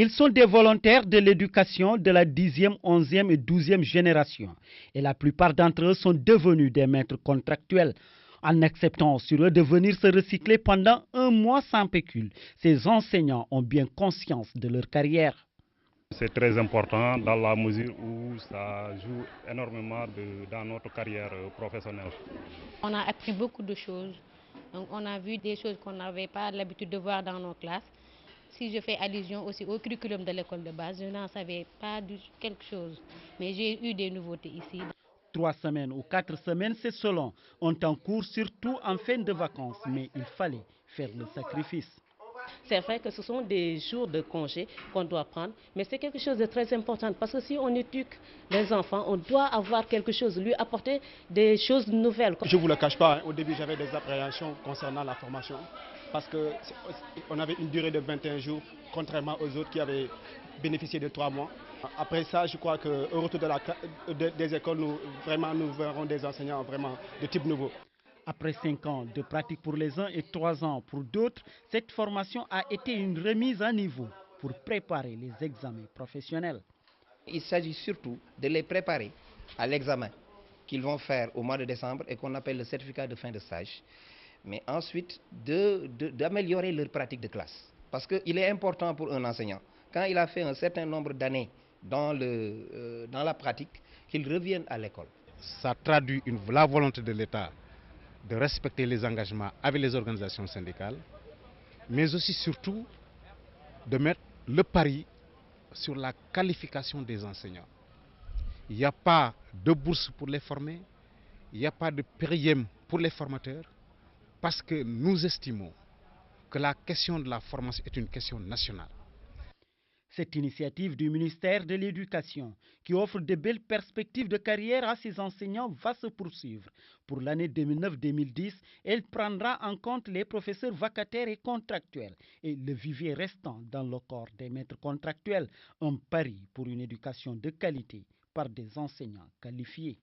Ils sont des volontaires de l'éducation de la 10e, 11e et 12e génération. Et la plupart d'entre eux sont devenus des maîtres contractuels. En acceptant sur eux de venir se recycler pendant un mois sans pécule, ces enseignants ont bien conscience de leur carrière. C'est très important dans la mesure où ça joue énormément dans notre carrière professionnelle. On a appris beaucoup de choses. Donc on a vu des choses qu'on n'avait pas l'habitude de voir dans nos classes. Si je fais allusion aussi au curriculum de l'école de base, je n'en savais pas quelque chose. Mais j'ai eu des nouveautés ici. 3 semaines ou 4 semaines, c'est selon. On est en cours surtout en fin de vacances, mais il fallait faire le sacrifice. C'est vrai que ce sont des jours de congé qu'on doit prendre, mais c'est quelque chose de très important parce que si on éduque les enfants, on doit avoir quelque chose, lui apporter des choses nouvelles. Je ne vous le cache pas, au début j'avais des appréhensions concernant la formation parce qu'on avait une durée de 21 jours, contrairement aux autres qui avaient bénéficié de 3 mois. Après ça, je crois qu'au retour des écoles, nous verrons des enseignants vraiment de type nouveau. Après 5 ans de pratique pour les uns et 3 ans pour d'autres, cette formation a été une remise à niveau pour préparer les examens professionnels. Il s'agit surtout de les préparer à l'examen qu'ils vont faire au mois de décembre et qu'on appelle le certificat de fin de stage. Mais ensuite, d'améliorer leur pratique de classe. Parce qu'il est important pour un enseignant, quand il a fait un certain nombre d'années dans la pratique, qu'il revienne à l'école. Ça traduit la volonté de l'État de respecter les engagements avec les organisations syndicales, mais aussi surtout de mettre le pari sur la qualification des enseignants. Il n'y a pas de bourse pour les former, il n'y a pas de PRIEM pour les formateurs, parce que nous estimons que la question de la formation est une question nationale. Cette initiative du ministère de l'Éducation, qui offre de belles perspectives de carrière à ses enseignants, va se poursuivre. Pour l'année 2009-2010, elle prendra en compte les professeurs vacataires et contractuels et le vivier restant dans le corps des maîtres contractuels, un pari pour une éducation de qualité par des enseignants qualifiés.